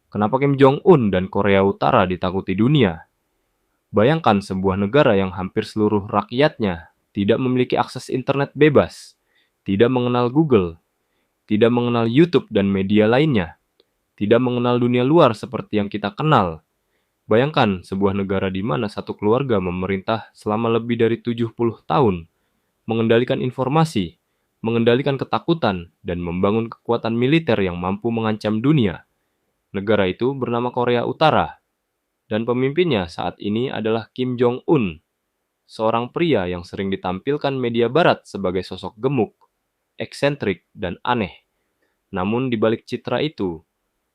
Kenapa Kim Jong-un dan Korea Utara ditakuti dunia? Bayangkan sebuah negara yang hampir seluruh rakyatnya tidak memiliki akses internet bebas, tidak mengenal Google, tidak mengenal YouTube dan media lainnya, tidak mengenal dunia luar seperti yang kita kenal. Bayangkan sebuah negara di mana satu keluarga memerintah selama lebih dari 70 tahun, mengendalikan informasi, mengendalikan ketakutan, dan membangun kekuatan militer yang mampu mengancam dunia. Negara itu bernama Korea Utara, dan pemimpinnya saat ini adalah Kim Jong-un, seorang pria yang sering ditampilkan media barat sebagai sosok gemuk, eksentrik, dan aneh. Namun di balik citra itu,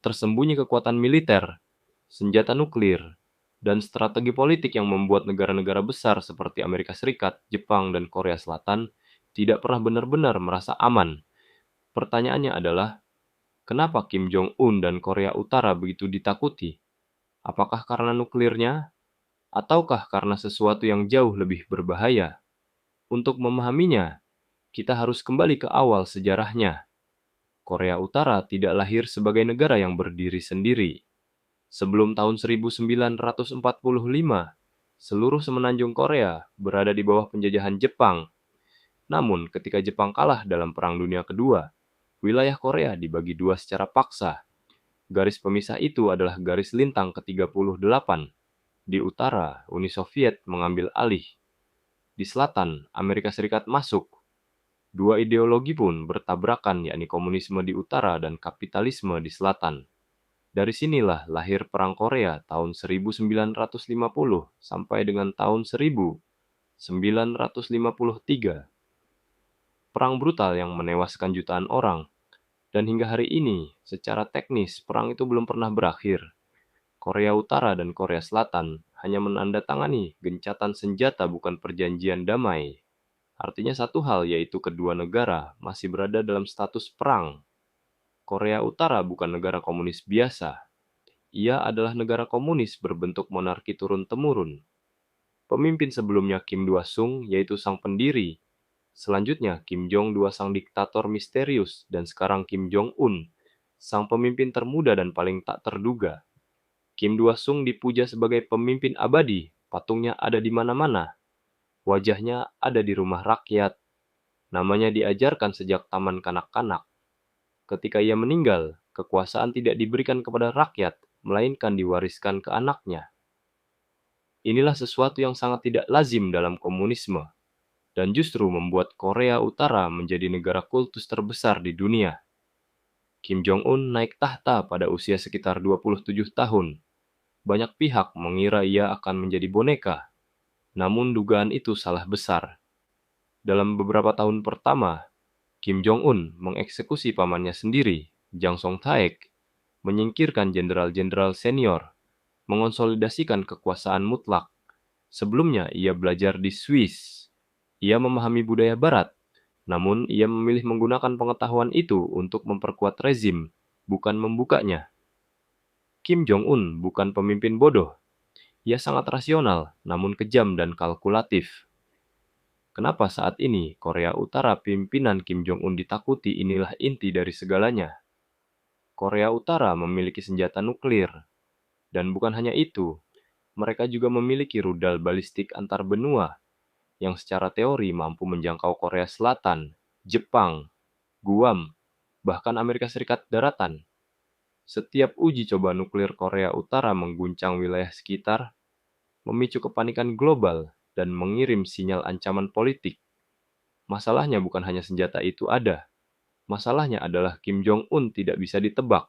tersembunyi kekuatan militer, senjata nuklir, dan strategi politik yang membuat negara-negara besar seperti Amerika Serikat, Jepang, dan Korea Selatan tidak pernah benar-benar merasa aman. Pertanyaannya adalah, kenapa Kim Jong-un dan Korea Utara begitu ditakuti? Apakah karena nuklirnya, ataukah karena sesuatu yang jauh lebih berbahaya? Untuk memahaminya, kita harus kembali ke awal sejarahnya. Korea Utara tidak lahir sebagai negara yang berdiri sendiri. Sebelum tahun 1945, seluruh semenanjung Korea berada di bawah penjajahan Jepang. Namun, ketika Jepang kalah dalam Perang Dunia Kedua, wilayah Korea dibagi dua secara paksa. Garis pemisah itu adalah garis lintang ke-38. Di utara, Uni Soviet mengambil alih. Di selatan, Amerika Serikat masuk. Dua ideologi pun bertabrakan, yakni komunisme di utara dan kapitalisme di selatan. Dari sinilah lahir Perang Korea tahun 1950 sampai dengan tahun 1953. Perang brutal yang menewaskan jutaan orang. Dan hingga hari ini, secara teknis, perang itu belum pernah berakhir. Korea Utara dan Korea Selatan hanya menandatangani gencatan senjata bukan perjanjian damai. Artinya satu hal, yaitu kedua negara masih berada dalam status perang. Korea Utara bukan negara komunis biasa. Ia adalah negara komunis berbentuk monarki turun-temurun. Pemimpin sebelumnya Kim Il-sung, yaitu sang pendiri. Selanjutnya Kim Jong-il sang diktator misterius, dan sekarang Kim Jong-un, sang pemimpin termuda dan paling tak terduga. Kim Il-sung dipuja sebagai pemimpin abadi, patungnya ada di mana-mana. Wajahnya ada di rumah rakyat. Namanya diajarkan sejak taman kanak-kanak. Ketika ia meninggal, kekuasaan tidak diberikan kepada rakyat, melainkan diwariskan ke anaknya. Inilah sesuatu yang sangat tidak lazim dalam komunisme, dan justru membuat Korea Utara menjadi negara kultus terbesar di dunia. Kim Jong-un naik tahta pada usia sekitar 27 tahun. Banyak pihak mengira ia akan menjadi boneka, namun dugaan itu salah besar. Dalam beberapa tahun pertama, Kim Jong-un mengeksekusi pamannya sendiri, Jang Song-taek, menyingkirkan jenderal-jenderal senior, mengonsolidasikan kekuasaan mutlak. Sebelumnya ia belajar di Swiss. Ia memahami budaya barat, namun ia memilih menggunakan pengetahuan itu untuk memperkuat rezim, bukan membukanya. Kim Jong-un bukan pemimpin bodoh. Ia sangat rasional, namun kejam dan kalkulatif. Kenapa saat ini Korea Utara pimpinan Kim Jong-un ditakuti? Inilah inti dari segalanya. Korea Utara memiliki senjata nuklir, dan bukan hanya itu, mereka juga memiliki rudal balistik antar benua yang secara teori mampu menjangkau Korea Selatan, Jepang, Guam, bahkan Amerika Serikat daratan. Setiap uji coba nuklir Korea Utara mengguncang wilayah sekitar, memicu kepanikan global, dan mengirim sinyal ancaman politik. Masalahnya bukan hanya senjata itu ada. Masalahnya adalah Kim Jong-un tidak bisa ditebak.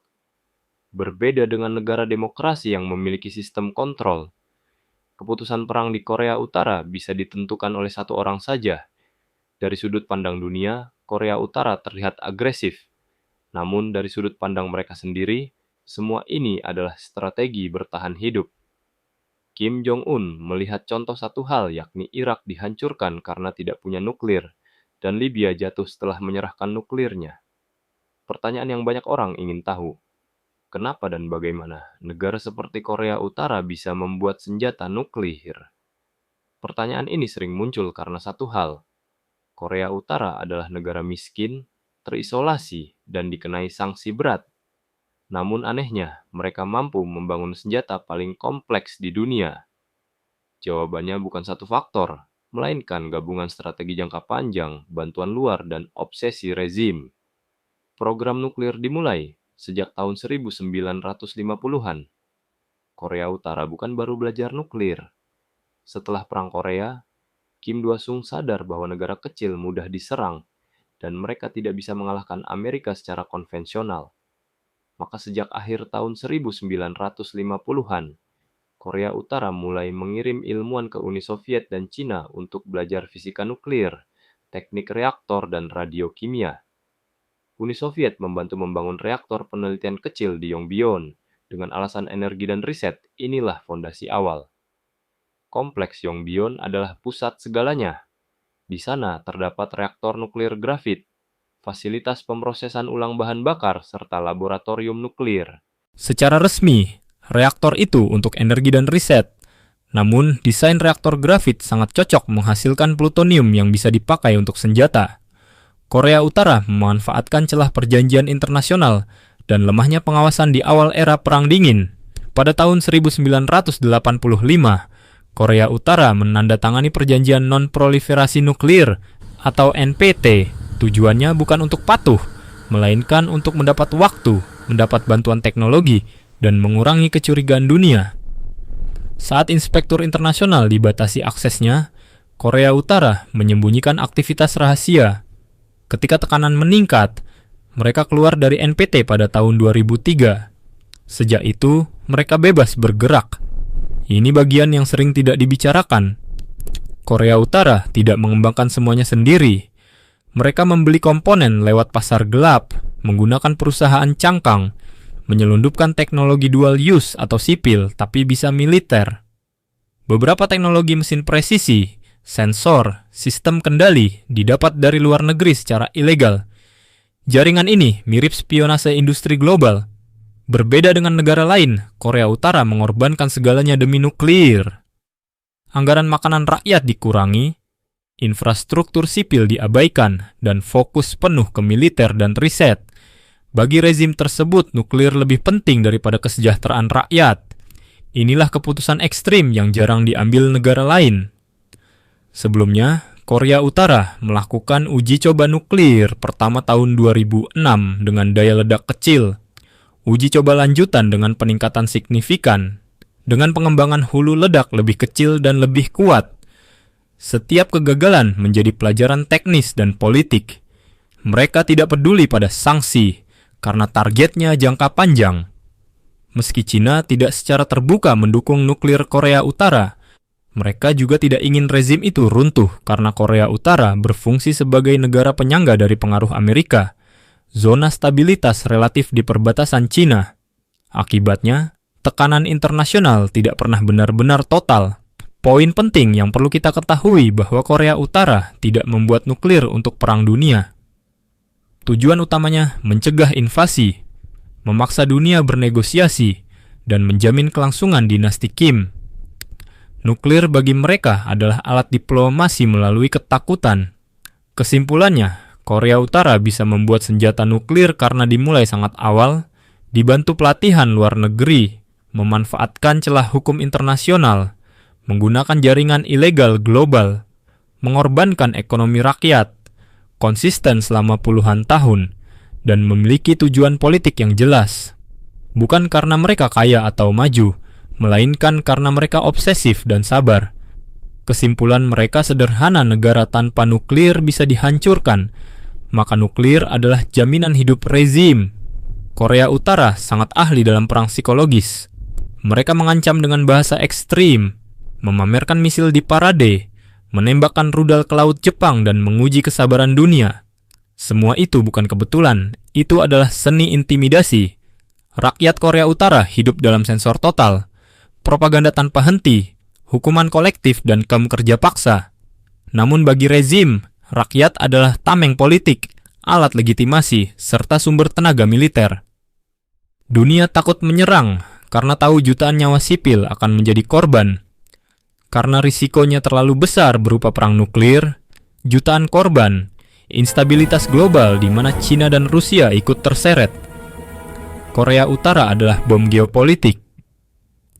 Berbeda dengan negara demokrasi yang memiliki sistem kontrol, keputusan perang di Korea Utara bisa ditentukan oleh satu orang saja. Dari sudut pandang dunia, Korea Utara terlihat agresif. Namun dari sudut pandang mereka sendiri, semua ini adalah strategi bertahan hidup. Kim Jong-un melihat contoh satu hal, yakni Irak dihancurkan karena tidak punya nuklir, dan Libya jatuh setelah menyerahkan nuklirnya. Pertanyaan yang banyak orang ingin tahu, kenapa dan bagaimana negara seperti Korea Utara bisa membuat senjata nuklir? Pertanyaan ini sering muncul karena satu hal, Korea Utara adalah negara miskin, terisolasi, dan dikenai sanksi berat. Namun anehnya, mereka mampu membangun senjata paling kompleks di dunia. Jawabannya bukan satu faktor, melainkan gabungan strategi jangka panjang, bantuan luar, dan obsesi rezim. Program nuklir dimulai sejak tahun 1950-an. Korea Utara bukan baru belajar nuklir. Setelah Perang Korea, Kim Il-sung sadar bahwa negara kecil mudah diserang dan mereka tidak bisa mengalahkan Amerika secara konvensional. Maka sejak akhir tahun 1950-an, Korea Utara mulai mengirim ilmuwan ke Uni Soviet dan Cina untuk belajar fisika nuklir, teknik reaktor, dan radiokimia. Uni Soviet membantu membangun reaktor penelitian kecil di Yongbyon. Dengan alasan energi dan riset, inilah fondasi awal. Kompleks Yongbyon adalah pusat segalanya. Di sana terdapat reaktor nuklir grafit, fasilitas pemrosesan ulang bahan bakar, serta laboratorium nuklir. Secara resmi, reaktor itu untuk energi dan riset. Namun, desain reaktor grafit sangat cocok menghasilkan plutonium yang bisa dipakai untuk senjata. Korea Utara memanfaatkan celah perjanjian internasional dan lemahnya pengawasan di awal era Perang Dingin. Pada tahun 1985, Korea Utara menandatangani perjanjian non-proliferasi nuklir atau NPT. Tujuannya bukan untuk patuh, melainkan untuk mendapat waktu, mendapat bantuan teknologi, dan mengurangi kecurigaan dunia. Saat inspektur internasional dibatasi aksesnya, Korea Utara menyembunyikan aktivitas rahasia. Ketika tekanan meningkat, mereka keluar dari NPT pada tahun 2003. Sejak itu, mereka bebas bergerak. Ini bagian yang sering tidak dibicarakan. Korea Utara tidak mengembangkan semuanya sendiri. Mereka membeli komponen lewat pasar gelap, menggunakan perusahaan cangkang, menyelundupkan teknologi dual use atau sipil tapi bisa militer. Beberapa teknologi mesin presisi, sensor, sistem kendali didapat dari luar negeri secara ilegal. Jaringan ini mirip spionase industri global. Berbeda dengan negara lain, Korea Utara mengorbankan segalanya demi nuklir. Anggaran makanan rakyat dikurangi, infrastruktur sipil diabaikan, dan fokus penuh ke militer dan riset. Bagi rezim tersebut, nuklir lebih penting daripada kesejahteraan rakyat. Inilah keputusan ekstrim yang jarang diambil negara lain. Sebelumnya, Korea Utara melakukan uji coba nuklir pertama tahun 2006 dengan daya ledak kecil. Uji coba lanjutan dengan peningkatan signifikan, dengan pengembangan hulu ledak lebih kecil dan lebih kuat. Setiap kegagalan menjadi pelajaran teknis dan politik. Mereka tidak peduli pada sanksi, karena targetnya jangka panjang. Meski Cina tidak secara terbuka mendukung nuklir Korea Utara, mereka juga tidak ingin rezim itu runtuh karena Korea Utara berfungsi sebagai negara penyangga dari pengaruh Amerika, zona stabilitas relatif di perbatasan Cina. Akibatnya, tekanan internasional tidak pernah benar-benar total. Poin penting yang perlu kita ketahui bahwa Korea Utara tidak membuat nuklir untuk perang dunia. Tujuan utamanya mencegah invasi, memaksa dunia bernegosiasi, dan menjamin kelangsungan dinasti Kim. Nuklir bagi mereka adalah alat diplomasi melalui ketakutan. Kesimpulannya, Korea Utara bisa membuat senjata nuklir karena dimulai sangat awal, dibantu pelatihan luar negeri, memanfaatkan celah hukum internasional, menggunakan jaringan ilegal global, mengorbankan ekonomi rakyat, konsisten selama puluhan tahun, dan memiliki tujuan politik yang jelas. Bukan karena mereka kaya atau maju, melainkan karena mereka obsesif dan sabar. Kesimpulan mereka sederhana: negara tanpa nuklir bisa dihancurkan, maka nuklir adalah jaminan hidup rezim. Korea Utara sangat ahli dalam perang psikologis. Mereka mengancam dengan bahasa ekstrim, memamerkan misil di parade, menembakkan rudal ke laut Jepang, dan menguji kesabaran dunia. Semua itu bukan kebetulan, itu adalah seni intimidasi. Rakyat Korea Utara hidup dalam sensor total, propaganda tanpa henti, hukuman kolektif, dan kaum kerja paksa. Namun bagi rezim, rakyat adalah tameng politik, alat legitimasi, serta sumber tenaga militer. Dunia takut menyerang karena tahu jutaan nyawa sipil akan menjadi korban. Karena risikonya terlalu besar berupa perang nuklir, jutaan korban, instabilitas global di mana Cina dan Rusia ikut terseret. Korea Utara adalah bom geopolitik.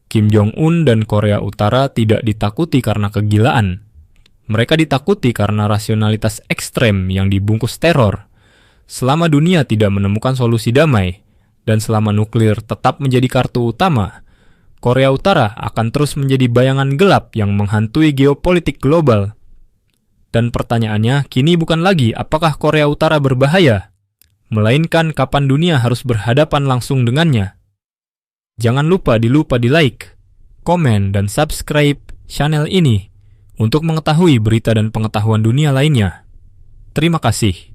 Kim Jong-un dan Korea Utara tidak ditakuti karena kegilaan. Mereka ditakuti karena rasionalitas ekstrem yang dibungkus teror. Selama dunia tidak menemukan solusi damai, dan selama nuklir tetap menjadi kartu utama, Korea Utara akan terus menjadi bayangan gelap yang menghantui geopolitik global. Dan pertanyaannya kini bukan lagi apakah Korea Utara berbahaya, melainkan kapan dunia harus berhadapan langsung dengannya. Jangan lupa di like, komen, dan subscribe channel ini untuk mengetahui berita dan pengetahuan dunia lainnya. Terima kasih.